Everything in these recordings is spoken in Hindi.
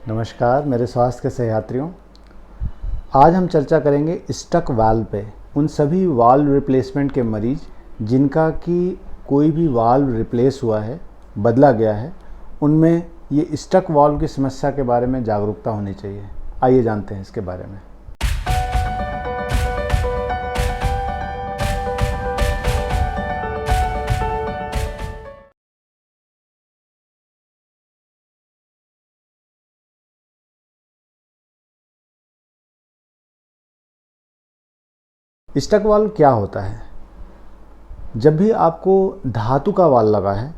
नमस्कार मेरे स्वास्थ्य के सहयात्रियों। आज हम चर्चा करेंगे स्टक वाल्व पे। उन सभी वाल्व रिप्लेसमेंट के मरीज जिनका कि कोई भी वाल्व रिप्लेस हुआ है, बदला गया है, उनमें ये स्टक वाल्व की समस्या के बारे में जागरूकता होनी चाहिए। आइए जानते हैं इसके बारे में। स्टक वाल्व क्या होता है? जब भी आपको धातु का वाल्व लगा है,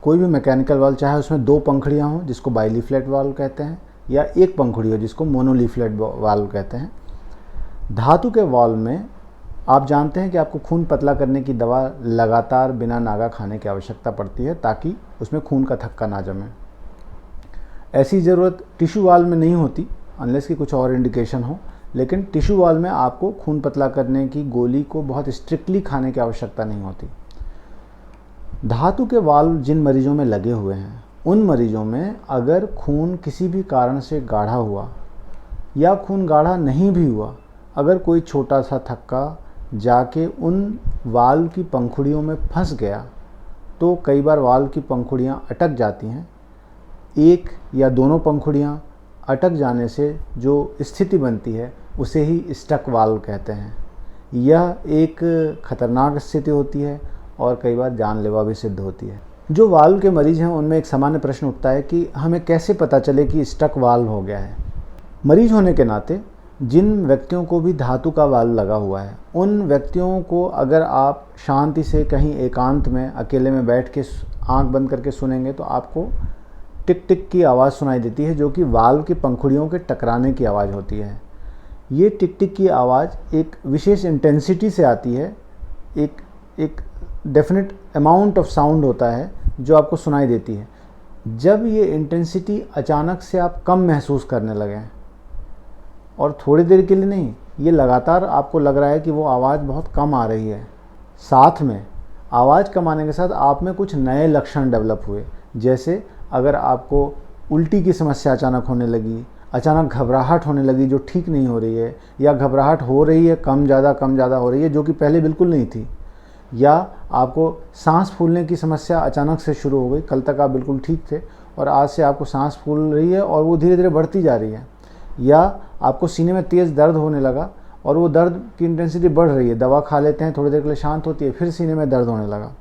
कोई भी मैकेनिकल वाल्व, चाहे उसमें दो पंखुड़ियाँ हों जिसको बाइलीफ्लेट वाल्व कहते हैं, या एक पंखुड़ी हो जिसको मोनोलीफ्लेट वाल्व कहते हैं। धातु के वाल्व में आप जानते हैं कि आपको खून पतला करने की दवा लगातार बिना नागा खाने की आवश्यकता पड़ती है ताकि उसमें खून का थक्का ना जमे। ऐसी ज़रूरत टिश्यू वाल्व में नहीं होती अनलेस कि कुछ और इंडिकेशन हो, लेकिन टिश्यू वाल्व में आपको खून पतला करने की गोली को बहुत स्ट्रिक्टली खाने की आवश्यकता नहीं होती। धातु के वाल्व जिन मरीजों में लगे हुए हैं, उन मरीजों में अगर खून किसी भी कारण से गाढ़ा हुआ या खून गाढ़ा नहीं भी हुआ, अगर कोई छोटा सा थक्का जाके उन वाल्व की पंखुड़ियों में फंस गया तो कई बार वाल्व की पंखुड़ियाँ अटक जाती हैं। एक या दोनों पंखुड़ियाँ अटक जाने से जो स्थिति बनती है उसे ही स्टक वाल्व कहते हैं। यह एक खतरनाक स्थिति होती है और कई बार जानलेवा भी सिद्ध होती है। जो वाल्व के मरीज हैं उनमें एक सामान्य प्रश्न उठता है कि हमें कैसे पता चले कि स्टक वाल्व हो गया है। मरीज होने के नाते जिन व्यक्तियों को भी धातु का वाल्व लगा हुआ है, उन व्यक्तियों को अगर आप शांति से कहीं एकांत में अकेले में बैठ के आँख बंद करके सुनेंगे तो आपको टिक टिक की आवाज़ सुनाई देती है, जो कि वाल्व की पंखुड़ियों के टकराने की आवाज़ होती है। ये टिक टिक की आवाज़ एक विशेष इंटेंसिटी से आती है, एक डेफिनेट अमाउंट ऑफ साउंड होता है जो आपको सुनाई देती है। जब ये इंटेंसिटी अचानक से आप कम महसूस करने लगें, और थोड़ी देर के लिए नहीं, ये लगातार आपको लग रहा है कि वो आवाज़ बहुत कम आ रही है, साथ में आवाज़ कम आने के साथ आप में कुछ नए लक्षण डेवलप हुए। जैसे अगर आपको उल्टी की समस्या अचानक होने लगी, अचानक घबराहट होने लगी जो ठीक नहीं हो रही है, या घबराहट हो रही है कम ज़्यादा हो रही है जो कि पहले बिल्कुल नहीं थी, या आपको सांस फूलने की समस्या अचानक से शुरू हो गई। कल तक आप बिल्कुल ठीक थे और आज से आपको सांस फूल रही है और वो धीरे धीरे बढ़ती जा रही है, या आपको सीने में तेज़ दर्द होने लगा और वो दर्द की इंटेंसिटी बढ़ रही है, दवा खा लेते हैं, थोड़ी देर के लिए शांत होती है, फिर सीने में दर्द होने लगा,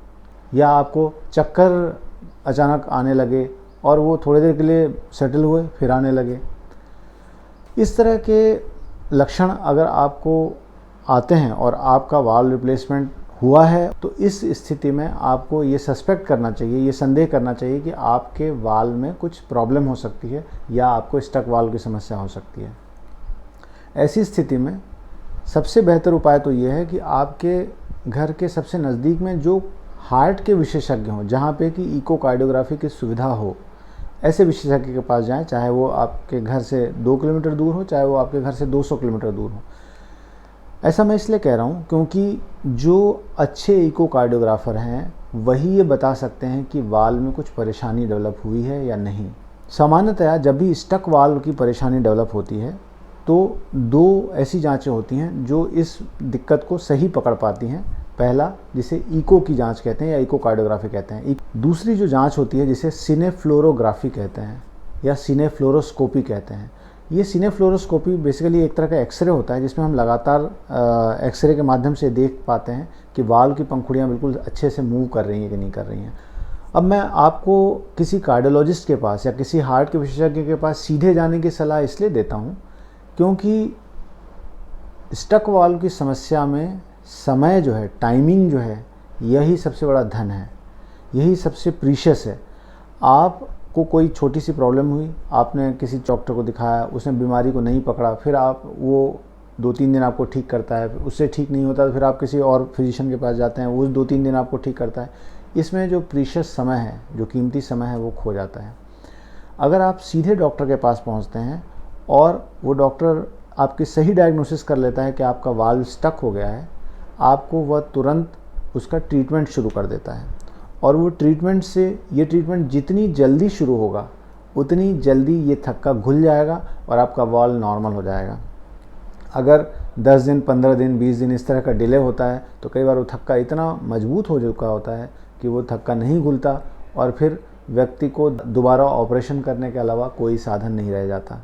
या आपको चक्कर अचानक आने लगे और वो थोड़ी देर के लिए सेटल हुए फिर आने लगे। इस तरह के लक्षण अगर आपको आते हैं और आपका वाल्व रिप्लेसमेंट हुआ है तो इस स्थिति में आपको ये सस्पेक्ट करना चाहिए, ये संदेह करना चाहिए कि आपके वाल्व में कुछ प्रॉब्लम हो सकती है या आपको स्टक वाल्व की समस्या हो सकती है। ऐसी स्थिति में सबसे बेहतर उपाय तो ये है कि आपके घर के सबसे नज़दीक में जो हार्ट के विशेषज्ञ हों, जहाँ पे कि इकोकार्डियोग्राफी की सुविधा हो, ऐसे विशेषज्ञ के पास जाएं, चाहे वो आपके घर से 2 किलोमीटर दूर हो, चाहे वो आपके घर से 200 किलोमीटर दूर हो। ऐसा मैं इसलिए कह रहा हूँ क्योंकि जो अच्छे इकोकार्डियोग्राफर हैं वही ये बता सकते हैं कि वाल्व में कुछ परेशानी डेवलप हुई है या नहीं। सामान्यतया जब भी स्टक वाल्व की परेशानी डेवलप होती है तो दो ऐसी जांचें होती हैं जो इस दिक्कत को सही पकड़ पाती हैं। पहला, जिसे इको की जांच कहते हैं या इकोकार्डियोग्राफी कहते हैं। दूसरी जो जांच होती है जिसे सिनेफ्लोरोग्राफी कहते हैं या सिनेफ्लोरोस्कोपी कहते हैं। ये सिनेफ्लोरोस्कोपी बेसिकली एक तरह का एक्सरे होता है जिसमें हम लगातार एक्सरे के माध्यम से देख पाते हैं कि वाल्व की पंखुड़ियाँ बिल्कुल अच्छे से मूव कर रही हैं कि नहीं कर रही हैं। अब मैं आपको किसी कार्डियोलॉजिस्ट के पास या किसी हार्ट के विशेषज्ञ के पास सीधे जाने की सलाह इसलिए देता हूँ क्योंकि स्टक वाल्व की समस्या में समय जो है, टाइमिंग जो है, यही सबसे बड़ा धन है, यही सबसे प्रीशियस है। आपको कोई छोटी सी प्रॉब्लम हुई, आपने किसी डॉक्टर को दिखाया, उसने बीमारी को नहीं पकड़ा, फिर आप वो 2-3 दिन आपको ठीक करता है, उससे ठीक नहीं होता तो फिर आप किसी और फिजिशियन के पास जाते हैं, वो 2-3 दिन आपको ठीक करता है। इसमें जो प्रीशियस समय है, जो कीमती समय है, वो खो जाता है। अगर आप सीधे डॉक्टर के पास पहुँचते हैं और वो डॉक्टर आपकी सही डायग्नोसिस कर लेता है कि आपका वाल्व स्टक हो गया है, आपको वह तुरंत उसका ट्रीटमेंट शुरू कर देता है। और वो ट्रीटमेंट से, ये ट्रीटमेंट जितनी जल्दी शुरू होगा उतनी जल्दी ये थक्का घुल जाएगा और आपका वाल्व नॉर्मल हो जाएगा। अगर 10 दिन, 15 दिन, 20 दिन इस तरह का डिले होता है तो कई बार वो थक्का इतना मजबूत हो चुका होता है कि वो थक्का नहीं घुलता और फिर व्यक्ति को दोबारा ऑपरेशन करने के अलावा कोई साधन नहीं रह जाता।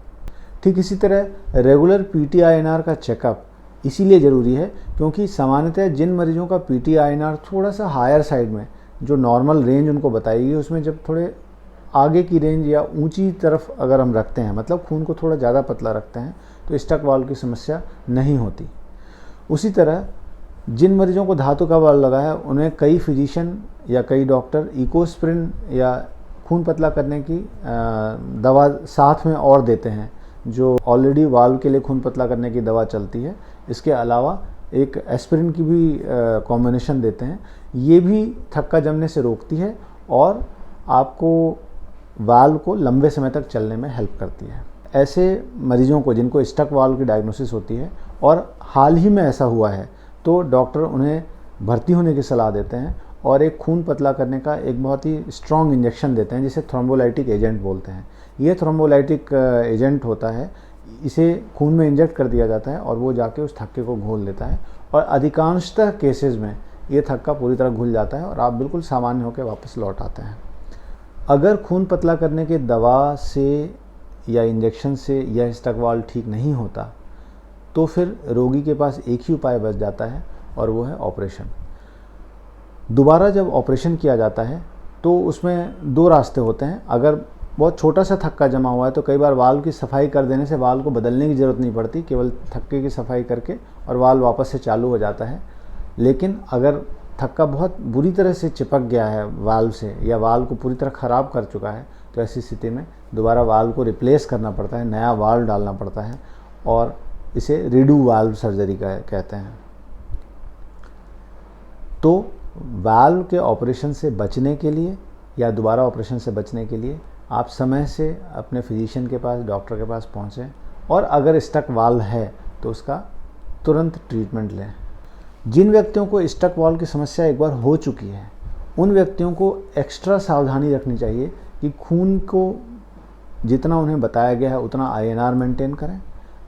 ठीक इसी तरह रेगुलर PTINR का चेकअप इसीलिए ज़रूरी है क्योंकि सामान्यतः जिन मरीजों का PTINR थोड़ा सा हायर साइड में, जो नॉर्मल रेंज उनको बताई गई उसमें जब थोड़े आगे की रेंज या ऊंची तरफ अगर हम रखते हैं, मतलब खून को थोड़ा ज़्यादा पतला रखते हैं, तो स्टक वाल्व की समस्या नहीं होती। उसी तरह जिन मरीजों को धातु का वाल्व लगा है उन्हें कई फिजिशियन या कई डॉक्टर इकोस्प्रिन या खून पतला करने की दवा साथ में और देते हैं, जो ऑलरेडी वाल्व के लिए खून पतला करने की दवा चलती है। इसके अलावा एक एस्पिरिन की भी कॉम्बिनेशन देते हैं। ये भी थक्का जमने से रोकती है और आपको वाल्व को लंबे समय तक चलने में हेल्प करती है। ऐसे मरीजों को जिनको स्टक वाल्व की डायग्नोसिस होती है और हाल ही में ऐसा हुआ है तो डॉक्टर उन्हें भर्ती होने की सलाह देते हैं और एक खून पतला करने का एक बहुत ही स्ट्रॉन्ग इंजेक्शन देते हैं जिसे थ्रोम्बोलाइटिक एजेंट बोलते हैं। ये थ्रोम्बोलाइटिक एजेंट होता है, इसे खून में इंजेक्ट कर दिया जाता है और वो जाके उस थक्के को घोल देता है और अधिकांशतः केसेस में ये थक्का पूरी तरह घुल जाता है और आप बिल्कुल सामान्य होकर वापस लौट आते हैं। अगर खून पतला करने के दवा से या इंजेक्शन से यह स्टक वाल्व ठीक नहीं होता तो फिर रोगी के पास एक ही उपाय बच जाता है और वो है ऑपरेशन। दोबारा जब ऑपरेशन किया जाता है तो उसमें दो रास्ते होते हैं। अगर बहुत छोटा सा थक्का जमा हुआ है तो कई बार वाल्व की सफाई कर देने से वाल्व को बदलने की ज़रूरत नहीं पड़ती, केवल थक्के की सफाई करके और वाल्व वापस से चालू हो जाता है। लेकिन अगर थक्का बहुत बुरी तरह से चिपक गया है वाल्व से या वाल्व को पूरी तरह ख़राब कर चुका है तो ऐसी स्थिति में दोबारा वाल्व को रिप्लेस करना पड़ता है, नया वाल्व डालना पड़ता है और इसे रीडू वाल्व सर्जरी कहते हैं। तो वाल्व के ऑपरेशन से बचने के लिए या दोबारा ऑपरेशन से बचने के लिए आप समय से अपने फिजिशियन के पास, डॉक्टर के पास पहुँचें और अगर स्टक वाल्व है तो उसका तुरंत ट्रीटमेंट लें। जिन व्यक्तियों को स्टक वाल्व की समस्या एक बार हो चुकी है उन व्यक्तियों को एक्स्ट्रा सावधानी रखनी चाहिए कि खून को जितना उन्हें बताया गया है उतना INR मेंटेन करें,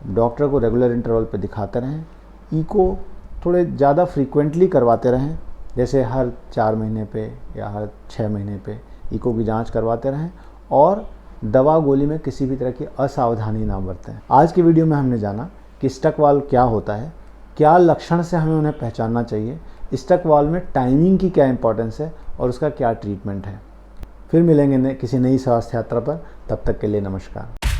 डॉक्टर को रेगुलर इंटरवल पे दिखाते रहें, इको थोड़े ज़्यादा फ्रीक्वेंटली करवाते रहें, जैसे हर 4 महीने पे या हर 6 महीने पे इको की जांच करवाते रहें और दवा गोली में किसी भी तरह की असावधानी ना बरतें। आज की वीडियो में हमने जाना कि स्टक वाल्व क्या होता है, क्या लक्षण से हमें उन्हें पहचानना चाहिए, स्टक वाल्व में टाइमिंग की क्या इंपॉर्टेंस है और उसका क्या ट्रीटमेंट है। फिर मिलेंगे किसी नई स्वास्थ्य यात्रा पर, तब तक के लिए नमस्कार।